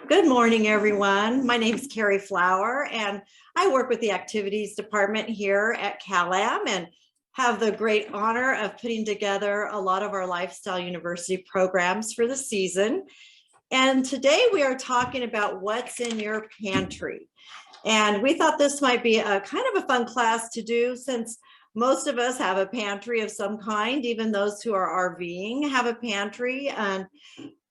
Good morning, everyone. My name is Carrie Flower, and I work with the activities department here at CalAm and have the great honor of putting together a lot of our Lifestyle University programs for the season. And today we are talking about what's in your pantry. And we thought this might be a kind of a fun class to do since most of us have a pantry of some kind. Even those who are RVing have a pantry. And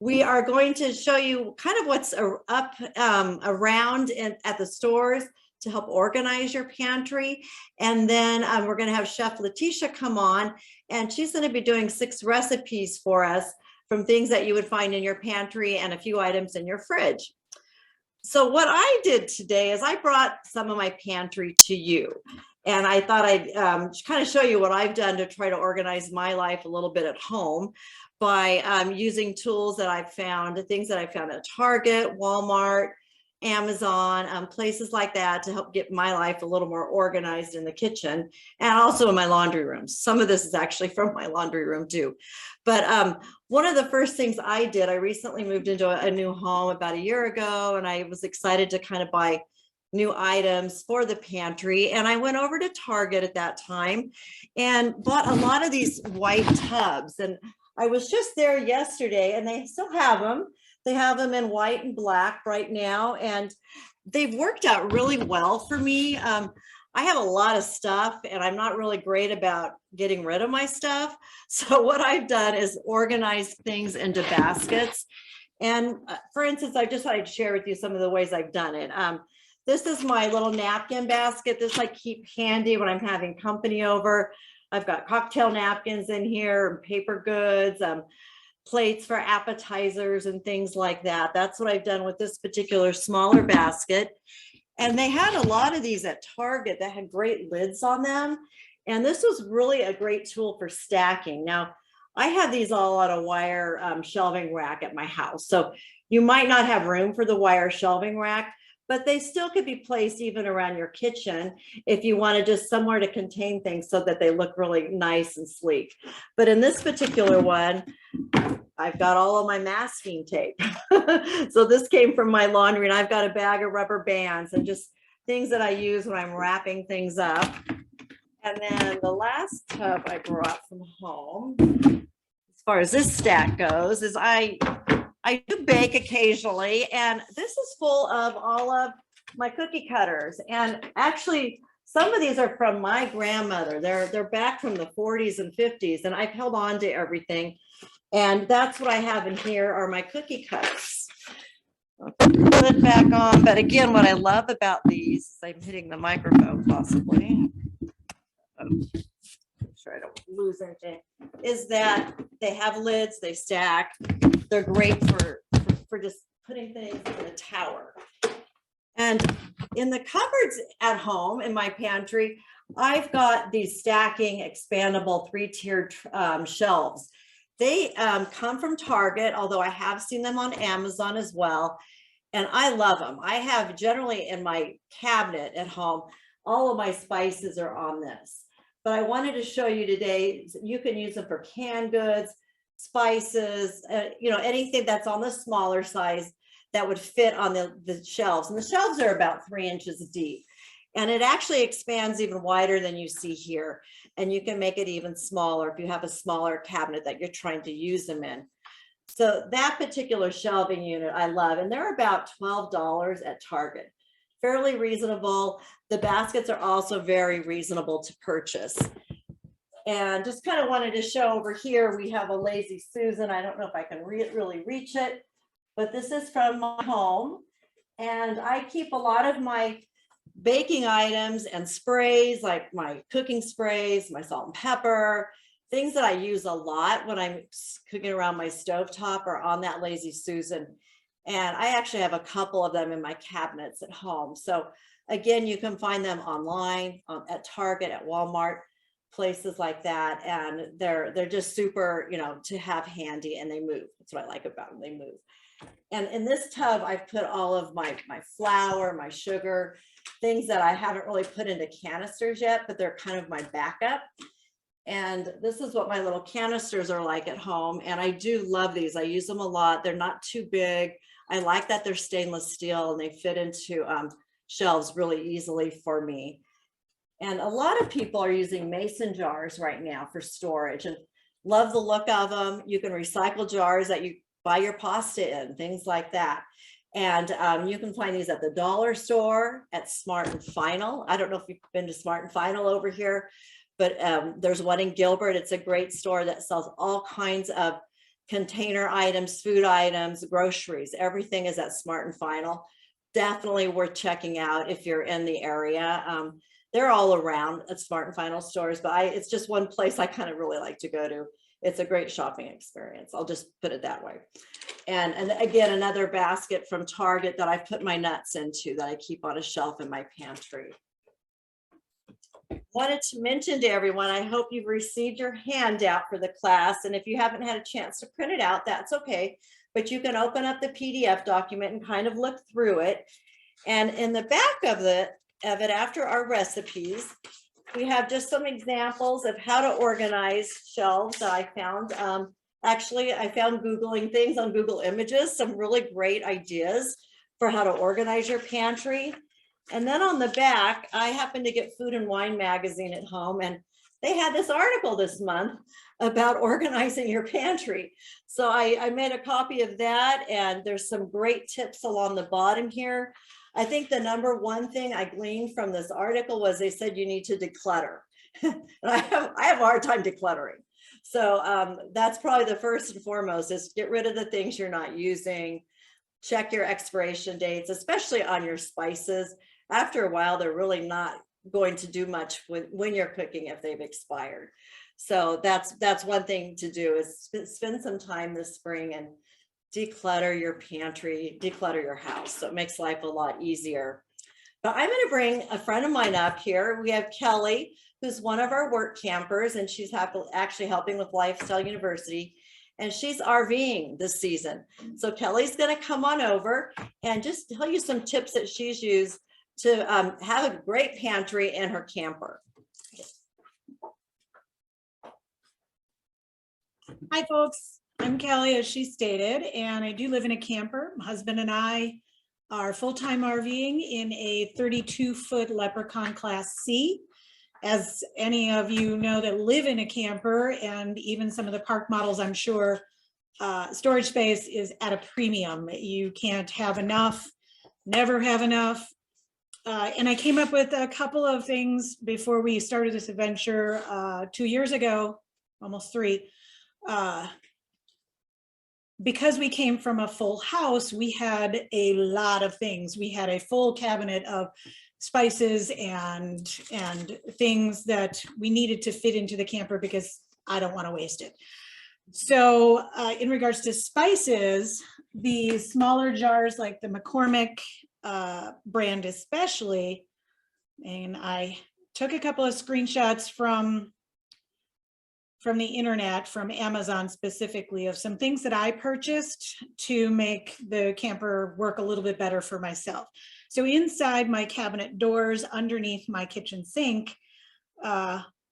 we are going to show you kind of what's up around at the stores to help organize your pantry. And then we're going to have Chef Leticia come on, and she's going to be doing 6 recipes for us from things that you would find in your pantry and a few items in your fridge. So what I did today is I brought some of my pantry to you. And I thought I'd kind of show you what I've done to try to organize my life a little bit at home by using tools that I've found, things that I found at Target, Walmart, Amazon, places like that to help get my life a little more organized in the kitchen and also in my laundry room. Some of this is actually from my laundry room too. But one of the first things I did, I recently moved into a new home about a year ago, and I was excited to kind of buy new items for the pantry. And I went over to Target at that time and bought a lot of these white tubs. And I was just there yesterday, and they still have them. They have them in white and black right now, and they've worked out really well for me. I have a lot of stuff, and I'm not really great about getting rid of my stuff. So what I've done is organize things into baskets. And for instance, I just thought I'd share with you some of the ways I've done it. This is my little napkin basket. This I keep handy when I'm having company over. I've got cocktail napkins in here, and paper goods, plates for appetizers and things like that. That's what I've done with this particular smaller basket. And they had a lot of these at Target that had great lids on them. And this was really a great tool for stacking. Now, I have these all on a wire shelving rack at my house. So you might not have room for the wire shelving rack, but they still could be placed even around your kitchen if you wanted just somewhere to contain things so that they look really nice and sleek. But in this particular one, I've got all of my masking tape. So this came from my laundry, and I've got a bag of rubber bands and just things that I use when I'm wrapping things up. And then the last tub I brought from home, as far as this stack goes, is I do bake occasionally, and this is full of all of my cookie cutters. And actually, some of these are from my grandmother. They're back from the 40s and 50s, and I've held on to everything. And that's what I have in here are my cookie cutters. I'll put the lid back on. But again, what I love about these, I'm hitting the microphone possibly. Make sure I don't lose anything, is that they have lids, they stack. They're great for just putting things in a tower. And in the cupboards at home in my pantry, I've got these stacking expandable 3-tiered shelves. They come from Target, although I have seen them on Amazon as well. And I love them. I have generally in my cabinet at home, all of my spices are on this. But I wanted to show you today, you can use them for canned goods, spices, anything that's on the smaller size that would fit on the shelves. And the shelves are about 3 inches deep. And it actually expands even wider than you see here. And you can make it even smaller if you have a smaller cabinet that you're trying to use them in. So that particular shelving unit I love, and they're about $12 at Target. Fairly reasonable. The baskets are also very reasonable to purchase. And just kind of wanted to show over here, we have a Lazy Susan. I don't know if I can really reach it, but this is from my home. And I keep a lot of my baking items and sprays, like my cooking sprays, my salt and pepper, things that I use a lot when I'm cooking around my stovetop are on that Lazy Susan. And I actually have a couple of them in my cabinets at home. So again, you can find them online at Target, at Walmart, places like that. And they're just super, to have handy, and they move. That's what I like about them. They move. And in this tub, I've put all of my flour, my sugar, things that I haven't really put into canisters yet, but they're kind of my backup. And this is what my little canisters are like at home. And I do love these. I use them a lot. They're not too big. I like that they're stainless steel and they fit into shelves really easily for me. And a lot of people are using mason jars right now for storage and love the look of them. You can recycle jars that you buy your pasta in, things like that. And you can find these at the dollar store, at Smart and Final. I don't know if you've been to Smart and Final over here, but there's one in Gilbert. It's a great store that sells all kinds of container items, food items, groceries. Everything is at Smart and Final. Definitely worth checking out if you're in the area. They're all around at Smart and Final stores, but it's just one place I kind of really like to go to. It's a great shopping experience. I'll just put it that way. And again, another basket from Target that I put my nuts into that I keep on a shelf in my pantry. Wanted to mention to everyone, I hope you've received your handout for the class. And if you haven't had a chance to print it out, that's okay. But you can open up the PDF document and kind of look through it. And in the back of it, after our recipes, we have just some examples of how to organize shelves that I found. Actually, I found Googling things on Google Images, some really great ideas for how to organize your pantry. And then on the back, I happened to get Food and Wine magazine at home, and they had this article this month about organizing your pantry. So I made a copy of that, and there's some great tips along the bottom here. I think the number one thing I gleaned from this article was they said you need to declutter. And I have a hard time decluttering. So that's probably the first and foremost, is get rid of the things you're not using. Check your expiration dates, especially on your spices. After a while, they're really not going to do much when you're cooking if they've expired. So that's one thing to do, is spend some time this spring and declutter your pantry, declutter your house. So it makes life a lot easier. But I'm going to bring a friend of mine up here. We have Kelly, who's one of our work campers, and she's actually helping with Lifestyle University, and she's RVing this season. So Kelly's going to come on over and just tell you some tips that she's used to have a great pantry in her camper. Hi, folks. I'm Kelly, as she stated, and I do live in a camper. My husband and I are full-time RVing in a 32-foot Leprechaun Class C. As any of you know that live in a camper, and even some of the park models, I'm sure, storage space is at a premium. You can't have enough, never have enough. And I came up with a couple of things before we started this adventure 2 years ago, almost 3. Because we came from a full house, we had a lot of things. We had a full cabinet of spices and things that we needed to fit into the camper because I don't want to waste it. So in regards to spices, the smaller jars like the McCormick brand especially, and I took a couple of screenshots from the internet, from Amazon specifically, of some things that I purchased to make the camper work a little bit better for myself. So inside my cabinet doors, underneath my kitchen sink,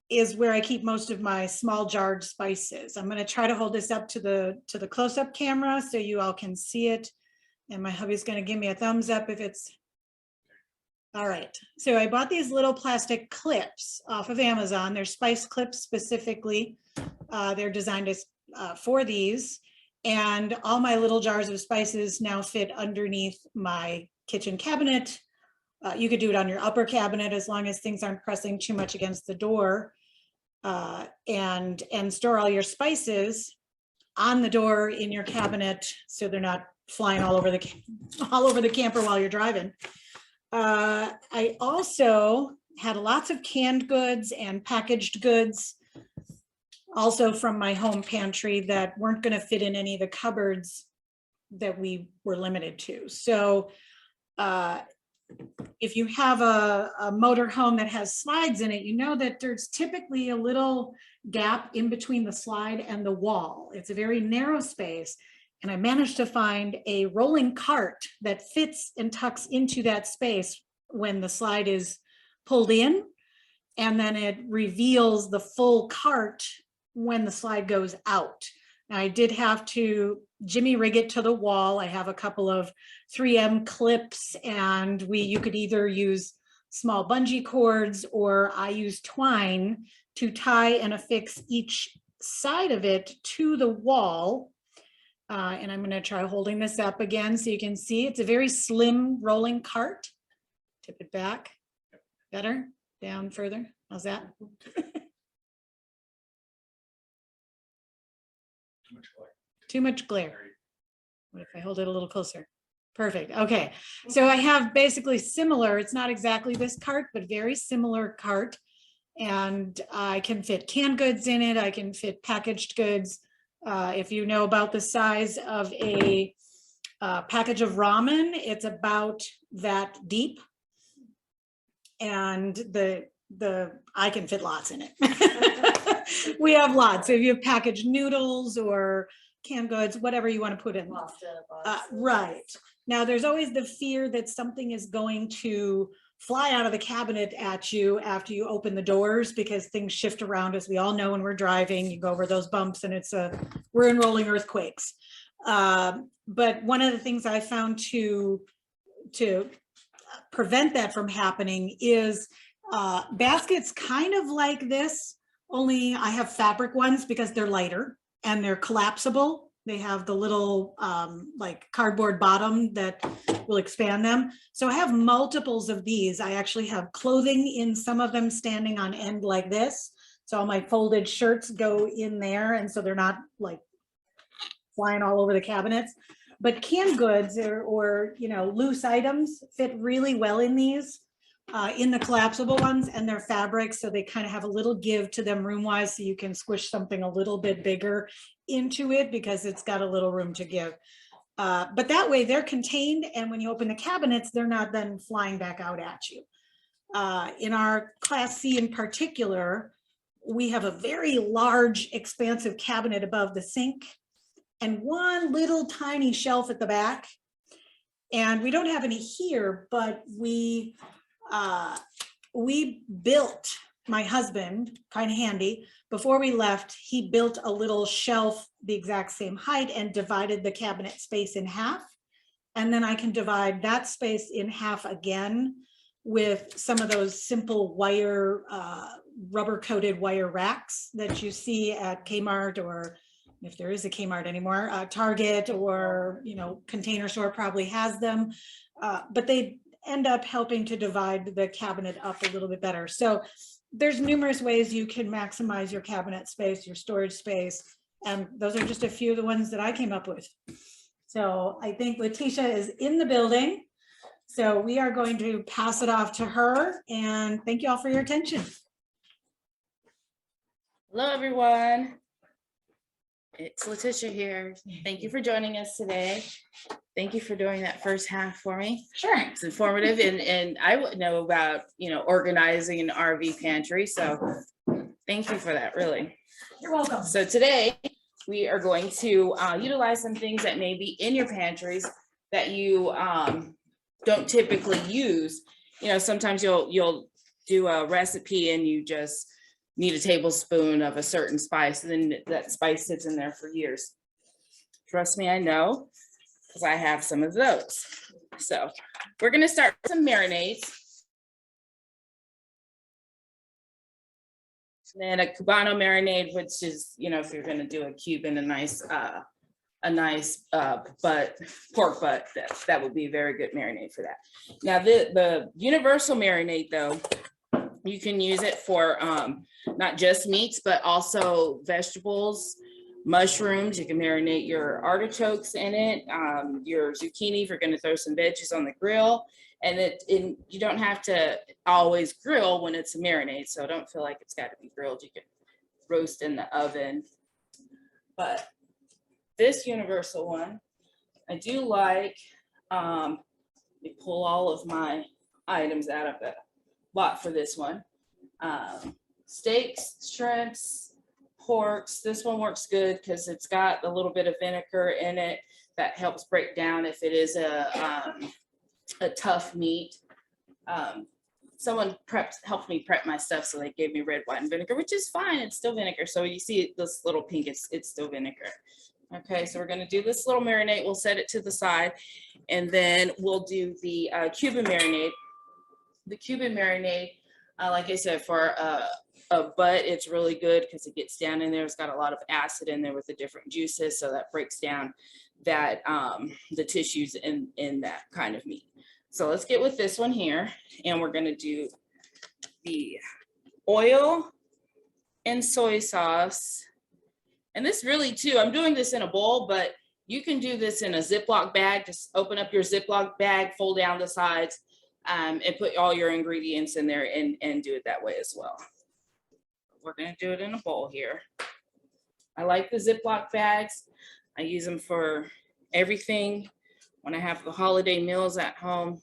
is where I keep most of my small jarred spices. I'm going to try to hold this up to the close-up camera so you all can see it. And my hubby's going to give me a thumbs up if it's all right. So I bought these little plastic clips off of Amazon. They're spice clips specifically. They're designed for these, and all my little jars of spices now fit underneath my kitchen cabinet. You could do it on your upper cabinet as long as things aren't pressing too much against the door, and store all your spices on the door in your cabinet so they're not flying all over the camper while you're driving. I also had lots of canned goods and packaged goods also from my home pantry that weren't going to fit in any of the cupboards that we were limited to. So if you have a motor home that has slides in it, you know that there's typically a little gap in between the slide and the wall. It's a very narrow space. And I managed to find a rolling cart that fits and tucks into that space when the slide is pulled in, and then it reveals the full cart when the slide goes out. I did have to jimmy rig it to the wall. I have a couple of 3M clips, and you could either use small bungee cords, or I use twine to tie and affix each side of it to the wall. And I'm going to try holding this up again so you can see it's a very slim rolling cart. Tip it back. Better? Down further? How's that? Too much glare. What if I hold it a little closer? Perfect. Okay. So I have basically similar, it's not exactly this cart, but very similar cart. And I can fit canned goods in it. I can fit packaged goods. If you know about the size of a package of ramen, it's about that deep. And I can fit lots in it. We have lots. So if you have packaged noodles or canned goods, whatever you want to put in. Right. Now, there's always the fear that something is going to fly out of the cabinet at you after you open the doors, because things shift around, as we all know when we're driving. You go over those bumps and we're in rolling earthquakes. But one of the things I found to prevent that from happening is baskets kind of like this, only I have fabric ones because they're lighter and they're collapsible. They have the little like cardboard bottom that will expand them. So I have multiples of these. I actually have clothing in some of them standing on end like this. So all my folded shirts go in there, and so they're not like flying all over the cabinets. But canned goods or loose items fit really well in these, in the collapsible ones, and they're fabric, so they kind of have a little give to them room wise, so you can squish something a little bit bigger into it because it's got a little room to give. But that way they're contained, and when you open the cabinets, they're not then flying back out at you. In our Class C in particular, we have a very large, expansive cabinet above the sink and one little tiny shelf at the back. And we don't have any here, but we built, my husband, kind of handy, before we left, he built a little shelf the exact same height and divided the cabinet space in half. And then I can divide that space in half again with some of those simple wire, rubber coated wire racks that you see at Kmart, or if there is a Kmart anymore, Target, or Container Store probably has them, but they end up helping to divide the cabinet up a little bit better. So there's numerous ways you can maximize your cabinet space, your storage space, and those are just a few of the ones that I came up with. So I think Leticia is in the building, so we are going to pass it off to her, and thank you all for your attention. Hello, everyone. It's Leticia here. Thank you for joining us today. Thank you for doing that first half for me. Sure. It's informative, and I would know about, organizing an RV pantry. So thank you for that, really. You're welcome. So today we are going to utilize some things that may be in your pantries that you don't typically use. Sometimes you'll do a recipe and you just need a tablespoon of a certain spice, and then that spice sits in there for years. Trust me, I know, because I have some of those. So we're going to start with some marinades. And then a Cubano marinade, which is, if you're going to do a Cuban, a nice pork butt, that would be a very good marinade for that. Now the universal marinade, though, you can use it for not just meats, but also vegetables, mushrooms. You can marinate your artichokes in it, your zucchini if you're going to throw some veggies on the grill. And you don't have to always grill when it's a marinade, so don't feel like it's got to be grilled. You can roast in the oven. But this universal one, I do like. Let me pull all of my items out of the lot for this one. Steaks, shrimps, porks. This one works good because it's got a little bit of vinegar in it that helps break down if it is a tough meat. someone helped me prep my stuff, so they gave me red wine vinegar, which is fine. It's still vinegar. So you see this little pink, it's still vinegar. Okay, so we're gonna do this little marinade. We'll set it to the side, and then we'll do the Cuban marinade. The Cuban marinade, like I said, for a butt, it's really good because it gets down in there. It's got a lot of acid in there with the different juices, so that breaks down that the tissues in that kind of meat. So let's get with this one here, and we're gonna do the oil and soy sauce. And this really too, I'm doing this in a bowl, but you can do this in a Ziploc bag. Just open up your Ziploc bag, fold down the sides, and put all your ingredients in there and do it that way as well. We're gonna do it in a bowl here. I like the Ziploc bags. I use them for everything. When I have the holiday meals at home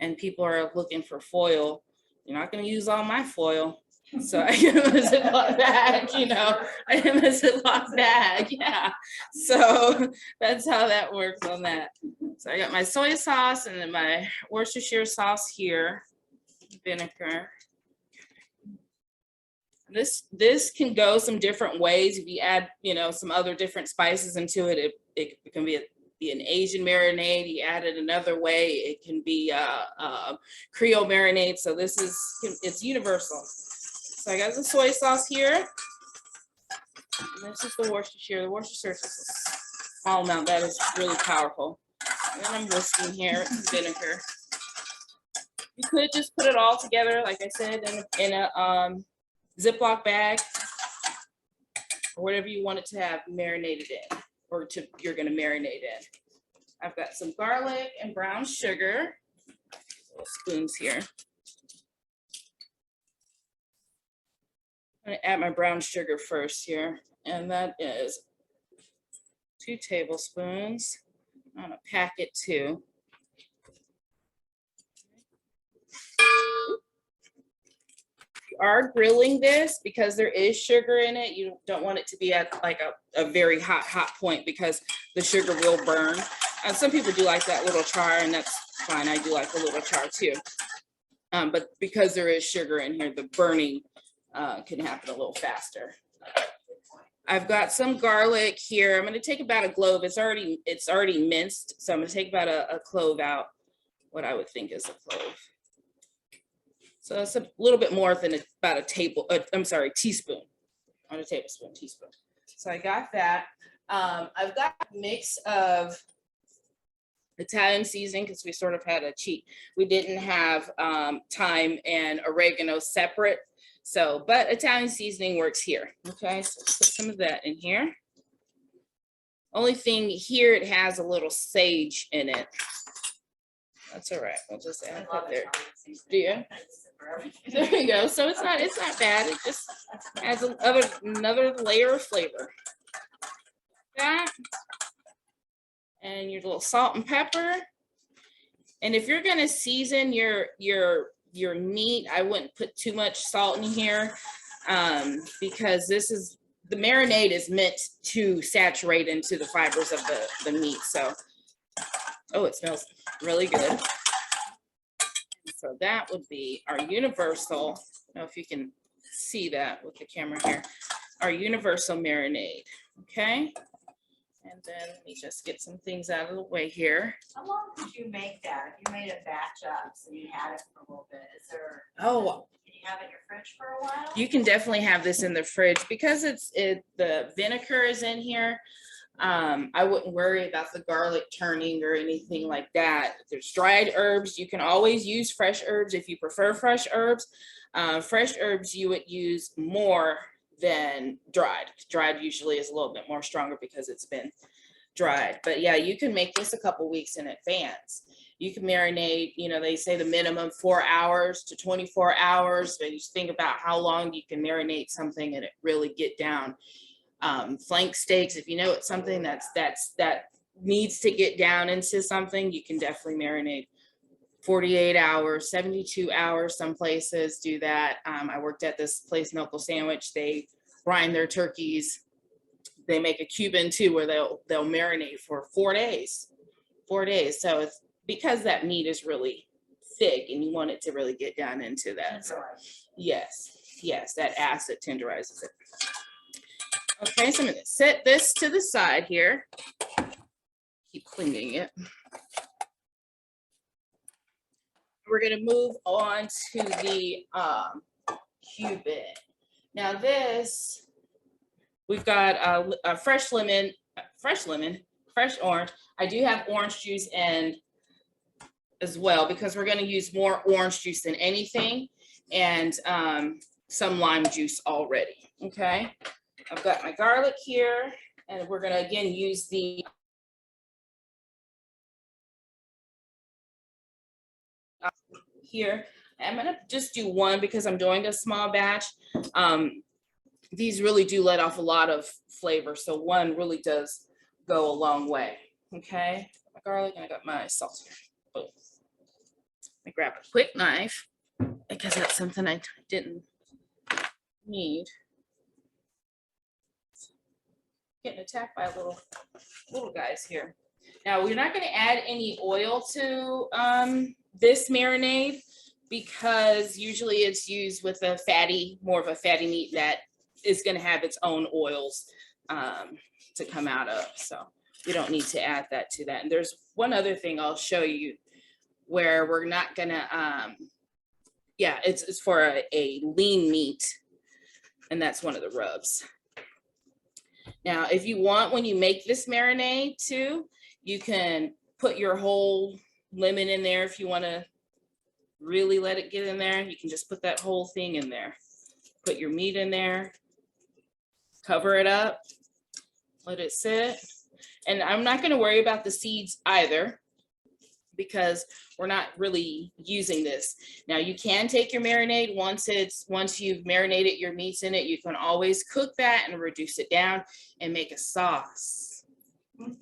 and people are looking for foil, you're not gonna use all my foil. So I give them a Ziploc bag, you know, I give them a Ziploc bag, yeah. So that's how that works on that. So I got my soy sauce and then my Worcestershire sauce here, vinegar. This can go some different ways. If you add, you know, some other different spices into it, it can be an Asian marinade. You add it another way, it can be Creole marinade. So it's universal. So I got the soy sauce here. And this is the Worcestershire. The Worcestershire is a small amount. That is really powerful. And then I'm whisking here vinegar. You could just put it all together, like I said, in a Ziploc bag or whatever you want it to have marinated in, or you're going to marinate in. I've got some garlic and brown sugar. Little spoons here. I'm going to add my brown sugar first here, and that is 2 tablespoons. I'm going to pack it too. You are grilling this because there is sugar in it. You don't want it to be at like a very hot point because the sugar will burn. Some people do like that little char, and that's fine. I do like a little char too. But because there is sugar in here, the burning can happen a little faster. I've got some garlic here. I'm going to take about a clove. It's already minced, so I'm going to take about a clove out. What I would think is a clove. So it's a little bit more than about a teaspoon. On a tablespoon, teaspoon. So I got that. I've got a mix of Italian seasoning because we sort of had a cheat. We didn't have thyme and oregano separate. So, but Italian seasoning works here. Okay, so let's put some of that in here. Only thing here, it has a little sage in it. That's all right. We'll just add that there. Do you? There you go. So it's not bad. It just adds another layer of flavor. That. And your little salt and pepper. And if you're gonna season your meat, I wouldn't put too much salt in here because the marinade is meant to saturate into the fibers of the meat. So, oh, it smells really good. So that would be our universal. I don't know if you can see that with the camera here. Our universal marinade. Okay. And then let me just get some things out of the way here. How long did you make that? If you made a batch up, so you had it for a little bit, is there? Oh, can you have it in your fridge for a while? you can definitely have this in the fridge because the vinegar is in here. I wouldn't worry about the garlic turning or anything like that. There's dried herbs. You can always use fresh herbs if you prefer fresh herbs. Fresh herbs you would use more than dried. Dried usually is a little bit more stronger because it's been dried. But yeah, you can make this a couple weeks in advance. You can marinate, you know, they say the minimum 4 hours to 24 hours. But you think about how long you can marinate something and it really get down. Flank steaks, if you know it's something that needs to get down into something, you can definitely marinate 48 hours, 72 hours. Some places do that. I worked at this place, Milko Sandwich. They brine their turkeys. They make a Cuban too, where they'll marinate for 4 days. 4 days. So it's because that meat is really thick and you want it to really get down into that. So, yes, that acid tenderizes it. Okay, so I'm gonna set this to the side here. Keep cleaning it. We're gonna move on to the cubit. Now this, we've got a fresh lemon, fresh orange. I do have orange juice and as well because we're gonna use more orange juice than anything, and some lime juice already. Okay, I've got my garlic here, and we're gonna again use the here. I'm gonna just do one because I'm doing a small batch. These really do let off a lot of flavor, so one really does go a long way. Okay, my garlic, and I got my salt here. Boom. I grab a quick knife because that's something I didn't need. Getting attacked by little guys here. Now we're not going to add any oil to this marinade because usually it's used with a more of a fatty meat that is going to have its own oils to come out of. So we don't need to add that to that. And there's one other thing I'll show you where we're not going to, yeah, it's for a lean meat, and that's one of the rubs. Now, if you want, when you make this marinade too, you can put your whole lemon in there. If you want to really let it get in there, you can just put that whole thing in there. Put your meat in there, cover it up, let it sit. And I'm not going to worry about the seeds either because we're not really using this. Now you can take your marinade once you've marinated your meats in it, you can always cook that and reduce it down and make a sauce.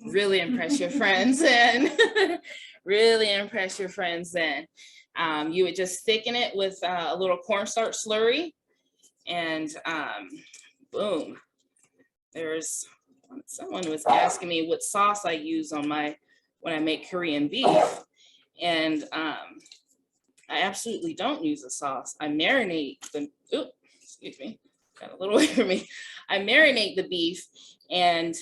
Really impress your friends and really impress your friends then. You would just thicken it with a little cornstarch slurry and boom. There's someone was asking me what sauce I use on when I make Korean beef, and I absolutely don't use a sauce. I marinate the, excuse me, got a little away from me. I marinate the beef and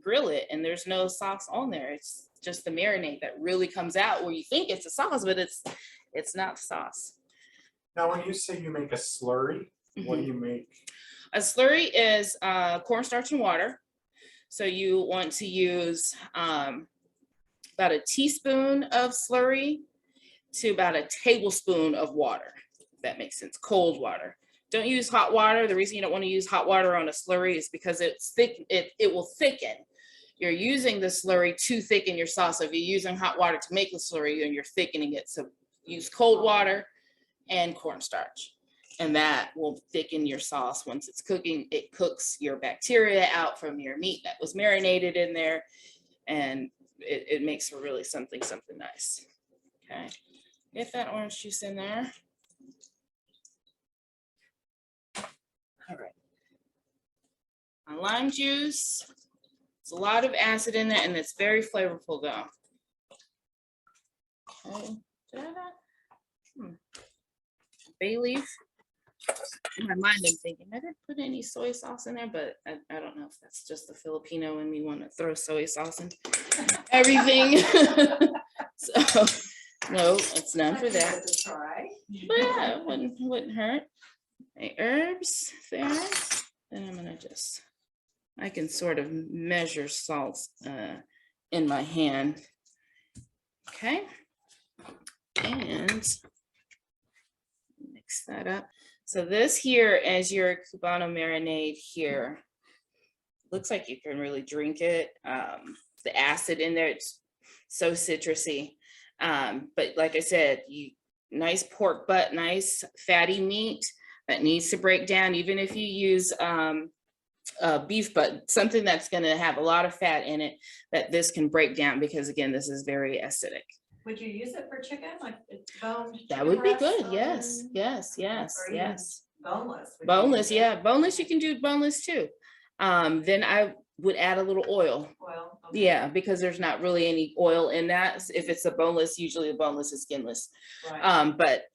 grill it, and there's no sauce on there. It's just the marinade that really comes out where you think it's a sauce, but it's not sauce. Now, when you say you make a slurry, what do you make? A slurry is cornstarch and water. So you want to use about a teaspoon of slurry to about a tablespoon of water, if that makes sense, cold water. Don't use hot water. The reason you don't want to use hot water on a slurry is because it's thick, it will thicken. You're using the slurry to thicken your sauce. So if you're using hot water to make the slurry, then you're thickening it. So use cold water and cornstarch, and that will thicken your sauce. Once it's cooking, it cooks your bacteria out from your meat that was marinated in there, and it makes for really something nice. Okay, get that orange juice in there. All right, my lime juice. There's a lot of acid in there, and it's very flavorful though. Okay, bay leaf. In my mind, I'm thinking I didn't put any soy sauce in there, but I don't know if that's just the Filipino and we want to throw soy sauce in everything. So no, it's none for that. But yeah, it wouldn't hurt. My herbs there. Then I'm gonna I can sort of measure salts in my hand. Okay, and mix that up. So this here is your Cubano marinade here. Looks like you can really drink it. The acid in there, it's so citrusy. But like I said, nice pork butt, nice fatty meat that needs to break down. Even if you use beef butt, something that's gonna have a lot of fat in it, that this can break down because again, this is very acidic. Would you use it for chicken, like it's boned? That would be good. Yes. Boneless. Boneless, yeah. Boneless, you can do boneless too. Then I would add a little oil. Well, Yeah, because there's not really any oil in that. If it's a boneless, usually the boneless is skinless. Right. But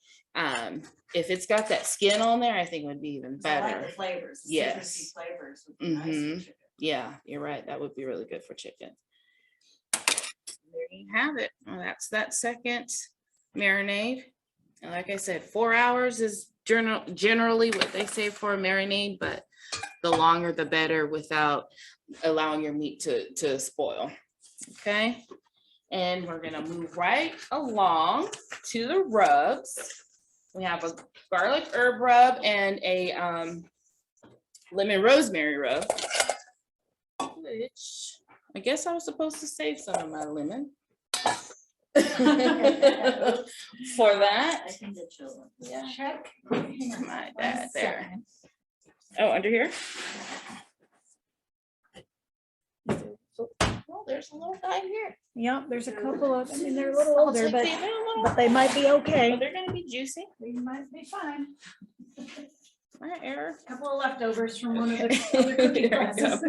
if it's got that skin on there, I think it would be even So I like better. the flavors, the citrusy Yes. flavors would be nice with Mhm. chicken. Yeah, you're right. That would be really good for chicken. There you have it. Well, that's that second marinade. And like I said, 4 hours is generally what they say for a marinade, but the longer the better without allowing your meat to spoil. Okay. And we're gonna move right along to the rubs. We have a garlic herb rub and a lemon rosemary rub, which I guess I was supposed to save some of my lemon for that. I think the children. Yeah. Check. My dad there. Oh, under here? Oh, there's a little guy here. Yep, there's a couple of, I mean, they're a little Oh, older, so but little- they might be oh, okay. they're gonna be juicy. They might be fine. My error. Couple of leftovers from one of the Okay. other cooking There we classes.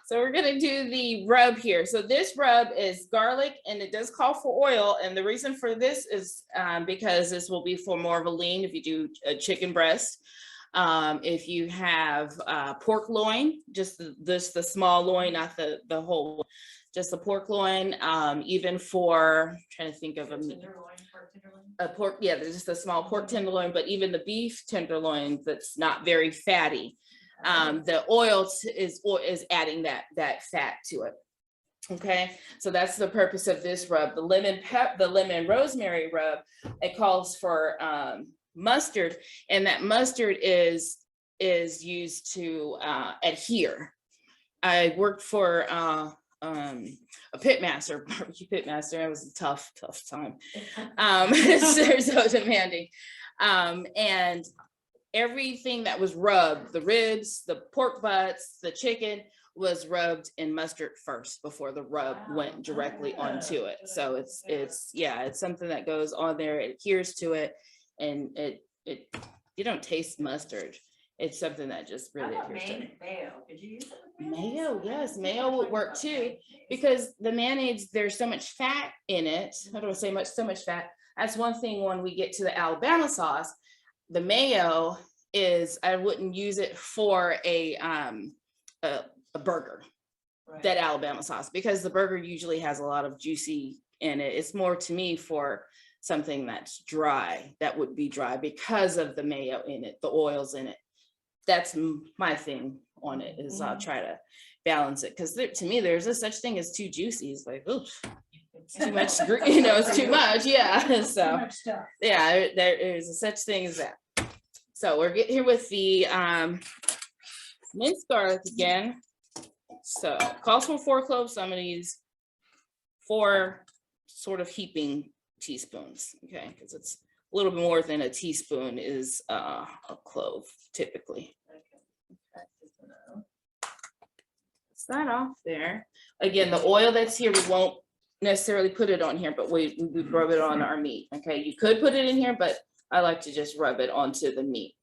So we're gonna do the rub here. So this rub is garlic and it does call for oil. And the reason for this is because this will be for more of a lean if you do a chicken breast. If you have pork loin, just the small loin, not the whole, just the pork loin. Even for, I'm trying to think of a pork, yeah, there's just a small pork tenderloin, but even the beef tenderloin that's not very fatty. The oil is adding that fat to it. Okay, so that's the purpose of this rub. The lemon rosemary rub, it calls for mustard, and that mustard is used to adhere. I worked for a barbecue pit master. It was a tough time. They're so demanding, and everything that was rubbed, the ribs, the pork butts, the chicken, was rubbed in mustard first before the rub went directly onto it. So it's something that goes on there, it adheres to it, and you don't taste mustard. It's something that just really adheres to it. Mayo, could you use it with Mayo, yes, mayo would work too, because the mayonnaise, there's so much fat in it. I don't say so much fat. That's one thing when we get to the Alabama sauce. The mayo is, I wouldn't use it for a burger, Right. that Alabama sauce, because the burger usually has a lot of juicy in it. It's more to me for something that's dry, that would be dry because of the mayo in it, the oils in it. That's my thing on it, is I'll try to balance it, because to me there's a such thing as too juicy. It's like, oof, too much, it's too much. Yeah. So yeah, there is a such thing as that. So we're getting here with the minced garlic again. So calls for 4 cloves. So I'm going to use 4 sort of heaping teaspoons. Okay, because it's a little bit more than a teaspoon is a clove typically. That off there. Again, the oil that's here, we won't necessarily put it on here, but we rub it on our meat. Okay, you could put it in here, but I like to just rub it onto the meat.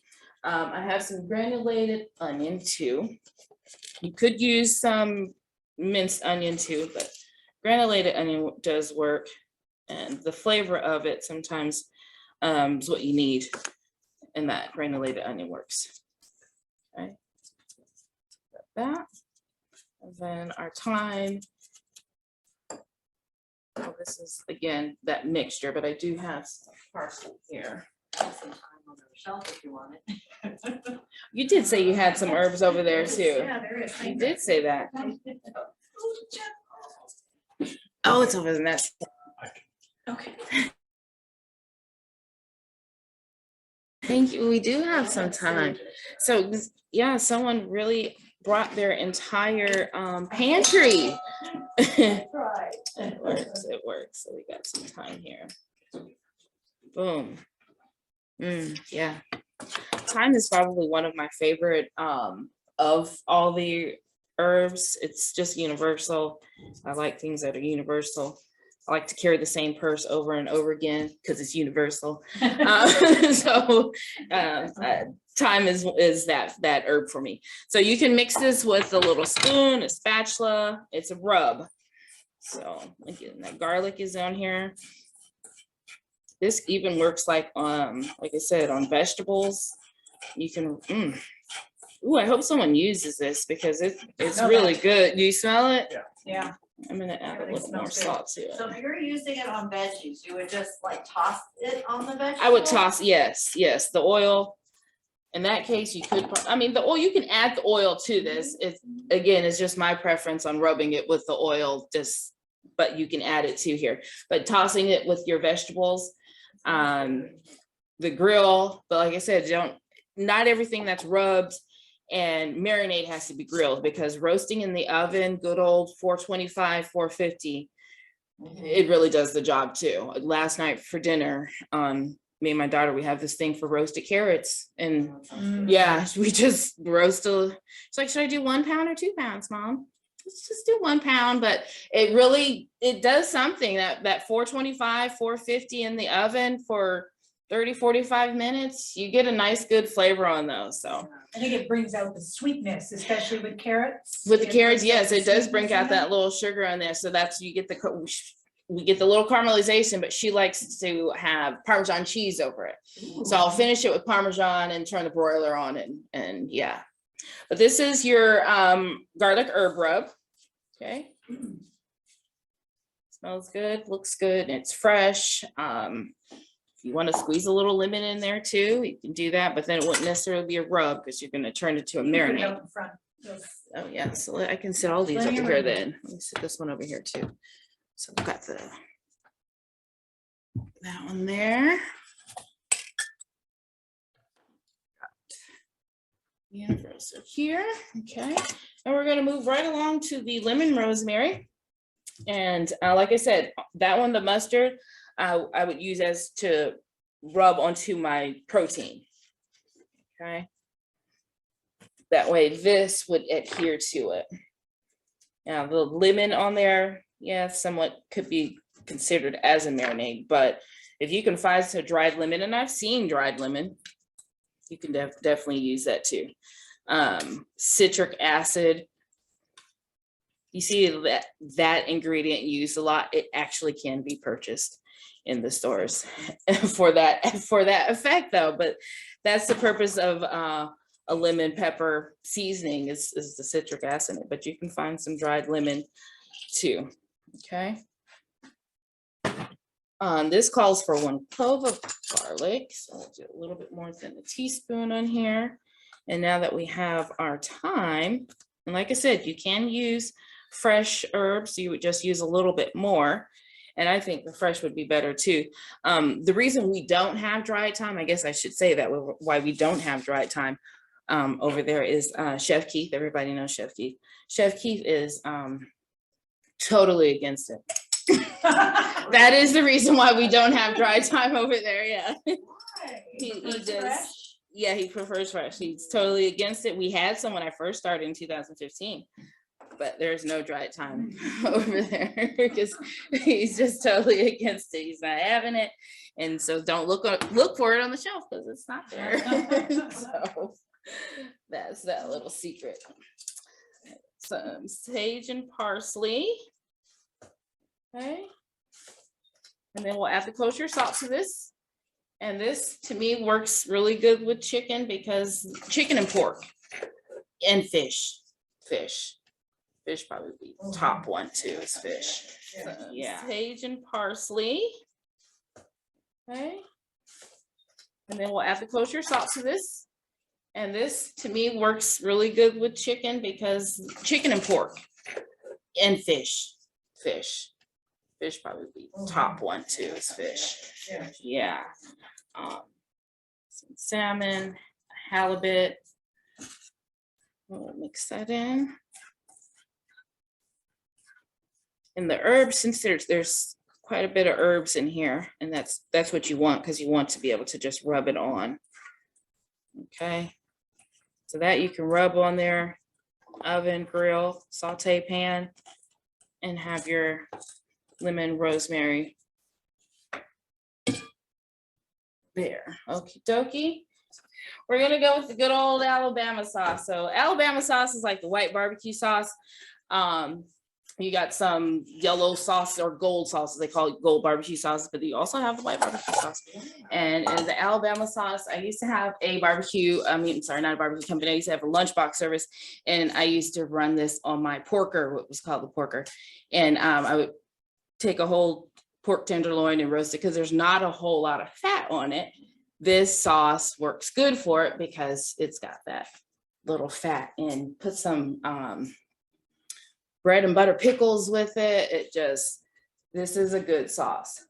I have some granulated onion too. You could use some minced onion too, but granulated onion does work, and the flavor of it sometimes is what you need, and that granulated onion works. Okay, that. And then our thyme. Oh, this is again that mixture, but I do have some parsley here. Some time on the shelf if you want it. You did say you had some herbs over there too. Yeah, there is. You did say that. Oh, it's over in that. Okay. Thank you. We do have some time. So yeah, someone really brought their entire pantry. It works. So we got some time here. Boom. Yeah. Thyme is probably one of my favorite of all the herbs. It's just universal. I like things that are universal. I like to carry the same purse over and over again because it's universal. So thyme is that herb for me. So you can mix this with a little spoon, a spatula. It's a rub. So again, that garlic is on here. This even works like I said, on vegetables. You can. Ooh, I hope someone uses this because it's really good. Do you smell it? Yeah. Yeah. I'm gonna add a Really little more smells salt to it. So if you're using it on veggies, you would just like toss it on the vegetable? I would toss, yes, the oil. In that case, you could, I mean, the oil, you can add the oil to this. It's just my preference on rubbing it with the oil, but you can add it to here. But tossing it with your vegetables, the grill, but like I said, not everything that's rubbed and marinade has to be grilled, because roasting in the oven, good old 425, 450, it really does the job too. Last night for dinner, me and my daughter, we have this thing for roasted carrots, and yeah, we just roast it's like, should I do 1 pound or 2 pounds, Mom? Let's just do 1 pound. But it does something, that 425, 450 in the oven for 30, 45 minutes, you get a nice good flavor on those. So I think it brings out the sweetness, especially with carrots. with the carrots, brings out yes, the it does sweetness bring in out it. that little sugar in there. So that's, we get the little caramelization, but she likes to have Parmesan cheese over it. So I'll finish it with Parmesan and turn the broiler on, and yeah. But this is your garlic herb rub. Okay. Smells good, looks good, and it's fresh. If you want to squeeze a little lemon in there too, you can do that, but then it wouldn't necessarily be a rub because you're going to turn it to a You can put it marinade. out in front. Yes. Oh yeah, so I can sit all these Plenty over of here room. then. Let me sit this one over here too. So we've got that one there. Universal here, okay. And we're gonna move right along to the lemon rosemary. And like I said, that one, the mustard, I would use as to rub onto my protein. Okay. That way this would adhere to it. Now the lemon on there, yeah, somewhat could be considered as a marinade, but if you can find some dried lemon, and I've seen dried lemon, you can definitely use that too. Citric acid. You see that ingredient used a lot. It actually can be purchased in the stores for that effect though. But that's the purpose of a lemon pepper seasoning is the citric acid. But you can find some dried lemon too. Okay. This calls for 1 clove of garlic, so I'll do a little bit more than a teaspoon on here. And now that we have our thyme, and like I said, you can use fresh herbs, so you would just use a little bit more. And I think the fresh would be better too. The reason we don't have dried thyme, I guess I should say that, why we don't have dried thyme over there is Chef Keith. Everybody knows Chef Keith. Chef Keith is totally against it. That is the reason why we don't have dried thyme over there. Yeah. He just, yeah, he prefers fresh. He's totally against it. We had some when I first started in 2015, but there's no dried thyme over there because he's just totally against it. He's not having it. And so don't look for it on the shelf because it's not there. So that's that little secret. Some sage and parsley. Okay. And then we'll add the kosher salt to this. And this to me works really good with chicken, because chicken and pork and fish probably be the top one too, is fish. So, yeah. Sage and parsley. Okay. And then we'll add the kosher salt to this. And this to me works really good with chicken, because chicken and pork and fish probably be the top one too, is fish. Yeah. Some salmon, halibut. We'll mix that in. And the herbs, since there's quite a bit of herbs in here, and that's what you want, because you want to be able to just rub it on. Okay. So that you can rub on there, oven, grill, saute pan, and have your lemon, rosemary. There, okie dokie. We're gonna go with the good old Alabama sauce. So Alabama sauce is like the white barbecue sauce. You got some yellow sauce or gold sauce, they call it gold barbecue sauce, but you also have the white barbecue sauce. And the Alabama sauce, I used to have a barbecue, sorry, not a barbecue company. I used to have a lunchbox service, and I used to run this on my porker, what was called the porker. And I would take a whole pork tenderloin and roast it because there's not a whole lot of fat on it. This sauce works good for it because it's got that little fat, and put some bread and butter pickles with it. This is a good sauce.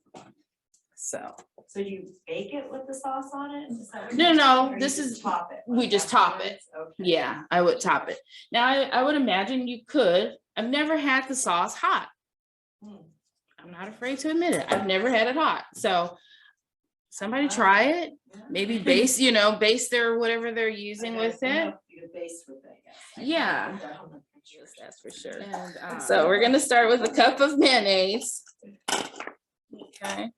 So you bake it with the sauce on it? Is that what No, you- no, or you this just is- top it? we just top it. Okay. yeah, I would top it. Now I would imagine you could. I've never had the sauce hot. Hmm. I'm not afraid to admit it. I've never had it hot. So somebody try it. Yeah. Maybe base their whatever they're using Okay, with I it. know you could base with it, I guess. I Yeah. can put that on the picture. Yes, that's for sure. And, so we're gonna start with a cup of mayonnaise. Okay.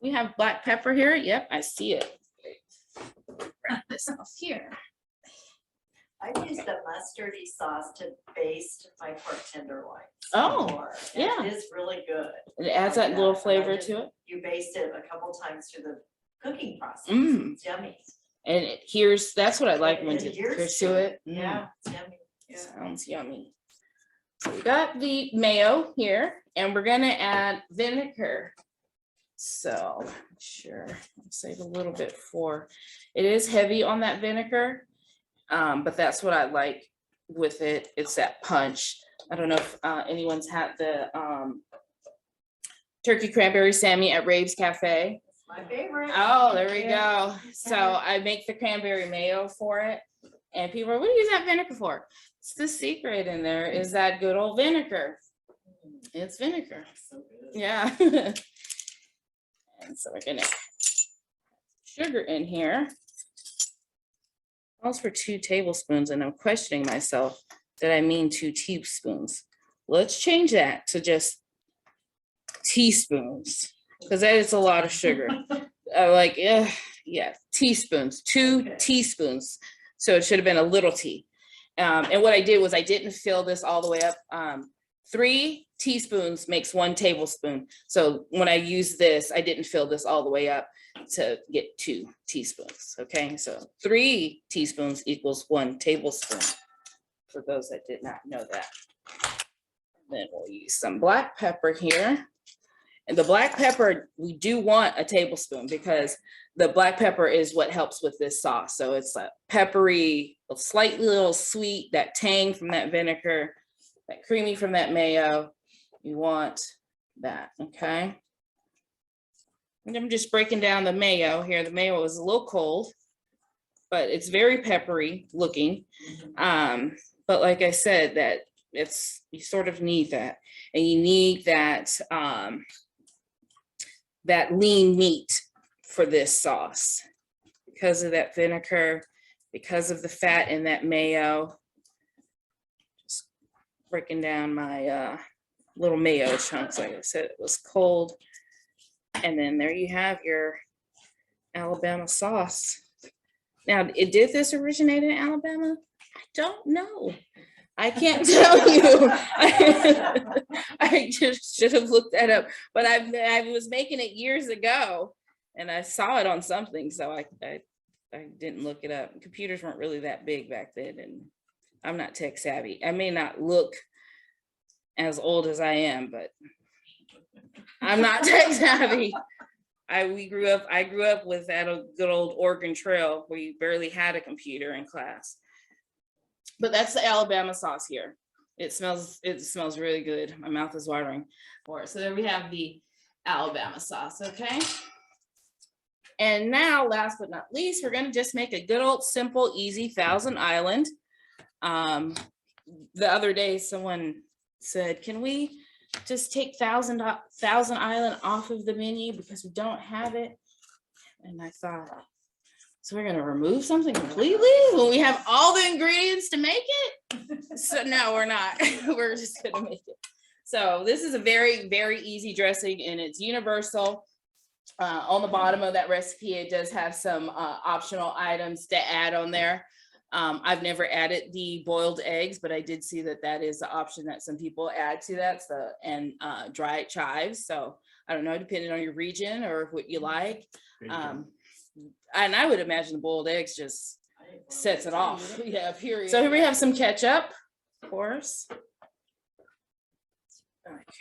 We have black pepper here. Yep, I see it. Grab this off here. I've used a mustardy sauce to baste my pork tenderloins. Oh, before, and yeah. It is really good. It adds that little flavor to it. You baste it a couple times through the cooking process. Mm. It's yummy. And that's what I like when It it adheres here's to it. Mm, Yeah, it's yummy. Yeah. sounds yummy. So we got the mayo here, and we're gonna add vinegar. So sure, I'll save a little bit for, it is heavy on that vinegar, but that's what I like with it. It's that punch. I don't know if anyone's had the turkey cranberry Sammy at Rave's Cafe. It's my favorite. Oh, there we Yeah. go. So I make the cranberry mayo for it. And people are, what do you use that vinegar for? It's the secret in there is that good old vinegar. It's vinegar. So good. Yeah. And so we're gonna sugar in here. Calls for 2 tablespoons, and I'm questioning myself. Did I mean 2 teaspoons? Let's change that to just teaspoons, because that is a lot of sugar. Yeah, teaspoons, 2 Okay. teaspoons. So it should have been a little tea. And what I did was I didn't fill this all the way up. 3 teaspoons makes 1 tablespoon. So when I use this, I didn't fill this all the way up to get 2 teaspoons. Okay, so 3 teaspoons equals 1 tablespoon. For those that did not know that. Then we'll use some black pepper here. And the black pepper, we do want a tablespoon because the black pepper is what helps with this sauce. So it's a peppery, a slightly little sweet, that tang from that vinegar, that creamy from that mayo. You want that, okay? And I'm just breaking down the mayo here. The mayo is a little cold, but it's very peppery looking. But like I said, that you sort of need that, and you need that that lean meat for this sauce because of that vinegar, because of the fat in that mayo. Just breaking down my little mayo chunks. Like I said, it was cold. And then there you have your Alabama sauce. Now, did this originate in Alabama? I don't know. I can't tell you. I just should have looked that up. But I was making it years ago, and I saw it on something, so I didn't look it up. Computers weren't really that big back then, and I'm not tech savvy. I may not look as old as I am, but I'm not tech savvy. I grew up with that good old Oregon Trail where you barely had a computer in class. But that's the Alabama sauce here. It smells really good. My mouth is watering for it. So there we have the Alabama sauce, okay? And now, last but not least, we're gonna just make a good old simple, easy Thousand Island. The other day, someone said, can we just take Thousand Island off of the menu because we don't have it? And I thought, so we're gonna remove something completely when we have all the ingredients to make it? So no, we're not. We're just gonna make it. So this is a very, very easy dressing and it's universal. On the bottom of that recipe, it does have some optional items to add on there. I've never added the boiled eggs, but I did see that that is the option that some people add to that. So, and dried chives. So I don't know, depending on your region or what you like. And I would imagine the boiled eggs just sets it off. Yeah, period. So here we have some ketchup, of course.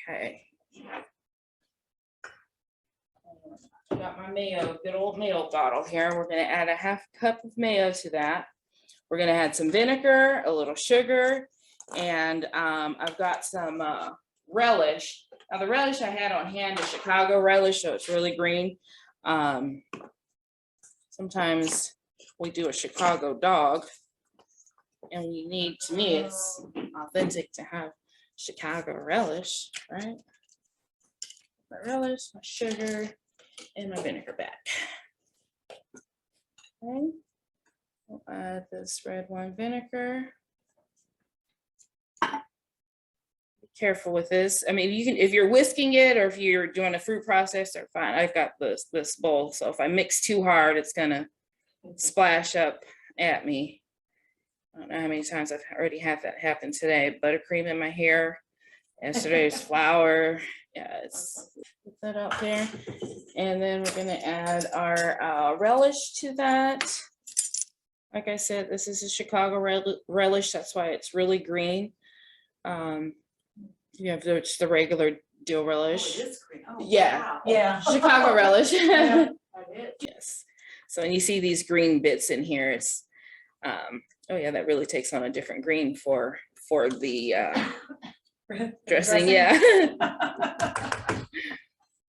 Okay. Got my mayo, good old mayo bottle here. We're gonna add a half cup of mayo to that. We're gonna add some vinegar, a little sugar, and I've got some relish. Now the relish I had on hand is Chicago relish, so it's really green. Sometimes we do a Chicago dog, and we need, to me, it's authentic to have Chicago relish, right? My relish, my sugar, and my vinegar back. Okay. We'll add this red wine vinegar. Be careful with this. I mean, you can, if you're whisking it or if you're doing a fruit processor, fine. I've got this bowl, so if I mix too hard, it's gonna splash up at me. I don't know how many times I've already had that happen today. Buttercream in my hair. Yesterday's flour. Yeah, it's put that out there. And then we're gonna add our relish to that. Like I said, this is a Chicago relish. That's why it's really green. You have the regular dill relish. Oh, it is green. Oh, Yeah. wow. Yeah. Chicago relish. Yeah. Yes. So when you see these green bits in here, it's oh yeah, that really takes on a different green for the dressing. Yeah.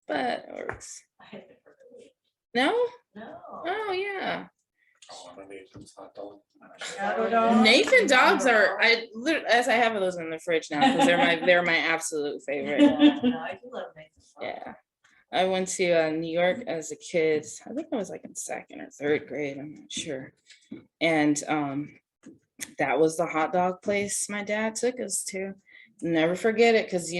But it works. I had never really- No? No. Oh yeah. Oh, I'm a Nathan's hot dog. Chicago dog. Nathan dogs are, as I have those in the fridge now because they're my absolute favorite. Yeah, no, I do love Nathan's. Yeah. I went to New York as a kid. I think I was like in second or third grade. I'm not sure. And that was the hot dog place my dad took us to. Never forget it because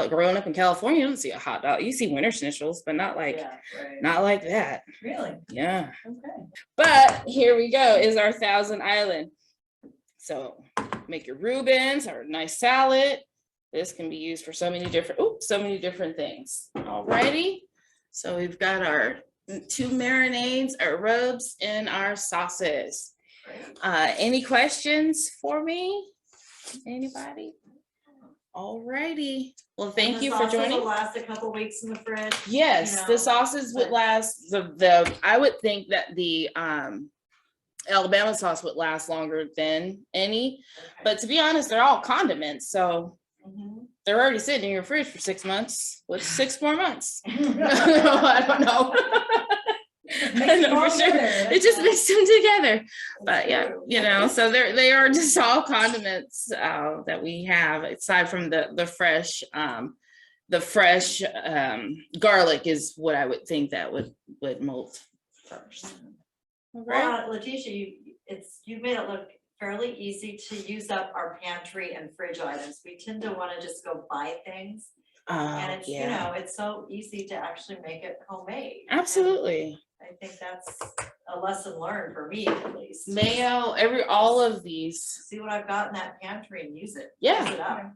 growing up in California, you don't see a hot dog. You see winter schnitzels, but not like Yeah, right. not like that. Really? Yeah. Okay. But here we go, is our Thousand Island. So make your Reubens or a nice salad. This can be used for so many different things. Alrighty. So we've got our 2 marinades, our rubs, and our sauces. Any questions for me? Anybody? Alrighty. Well, thank you for joining. Will last a couple weeks in the fridge. Yes, you know, the sauces would but- last. I would think that the Alabama sauce would last longer than any. Okay. But to be honest, they're all condiments, so Mhm. they're already sitting in your fridge for 6 months. What's 6 more months? I don't know. I know for sure. It just makes them together. But yeah, True. you know, so they are just all condiments that we have, aside from the fresh garlic is what I would think that would molt first. Well, Leticia, you made it look fairly easy to use up our pantry and fridge items. We tend to want to just go buy things. And it's, you know, it's so easy to actually make it homemade. And Absolutely. I think that's a lesson learned for me at least. Mayo, all of these. See what I've got in that pantry and use it. Yeah. Use it up.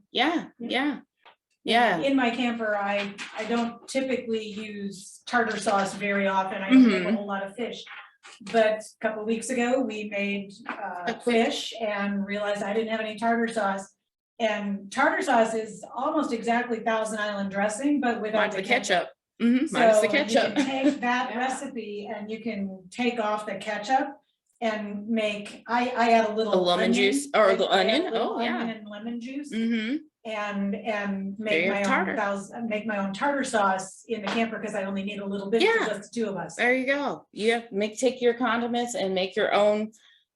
Yeah. In my camper, I don't typically use tartar sauce very often. I don't make a whole lot of fish. But a couple of weeks ago, we made fish and realized I didn't have any tartar sauce. And tartar sauce is almost exactly Thousand Island dressing, but without Minus the ketchup. Minus So the ketchup. you can take that Yeah. recipe and you can take off the ketchup and make, I add a little A lemon juice or I the add a onion. little Oh, yeah. onion and lemon juice Mm-hmm. and There make you my have tartar. make my own tartar sauce in the camper because I only need a little bit Yeah. for just the 2 of us. There you go. You have take your condiments and make your own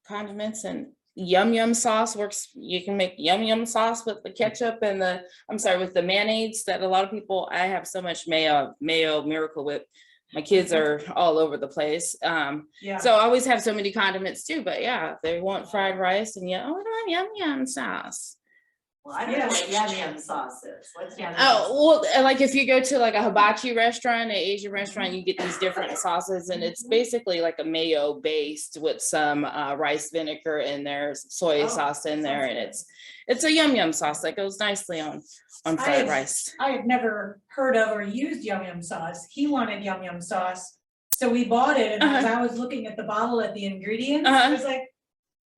condiments, and yum sauce works. You can make yum sauce with the ketchup and with the mayonnaise that a lot of people, I have so much mayo Miracle Whip. My kids are all over the place. Yeah. So I always have so many condiments too, but yeah, they want fried rice and we don't have yum sauce. Well, I don't know what yum yum sauce is. What's yum yum? Oh, well, like if you go to like a hibachi restaurant, an Asian restaurant, you get these different sauces, and it's basically like a mayo based with some rice vinegar in there, soy Oh, sauce in that there, sounds and good. it's a yum yum sauce that goes nicely on fried rice. I had never heard of or used yum yum sauce. He wanted yum yum sauce. So we bought it, and as I was looking at the bottle at the ingredients, I was like,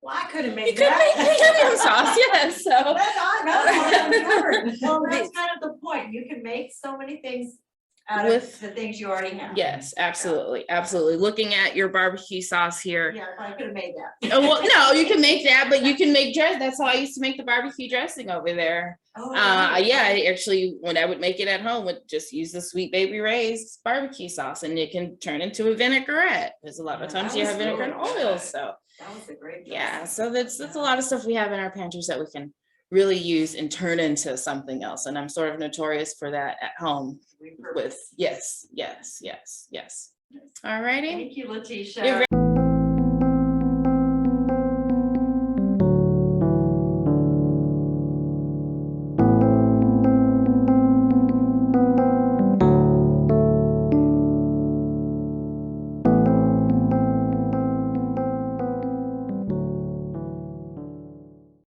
well, I could have You made could make the yum yum that. sauce, yes. So Well, that's kind of the point. You can make so many things out of With- the things you already have. yes, absolutely, absolutely. Looking at your barbecue sauce here. Yeah, I could have made that. Oh, well, no, you can make that, but you can make dress. That's how I used to make the barbecue dressing over there. Oh, right. Yeah, I actually, when I would make it at home, would just use the Sweet Baby Ray's barbecue sauce, and it can turn into a vinaigrette. Because a lot of Yeah, times that you was have vinegar and really oil, good. so That was a great. yeah. dressing. So that's a lot of stuff we have in our pantries that we can really use and turn into something else. And I'm sort of notorious for that at home We purpose. with yes. All righty. Thank you, Leticia. You're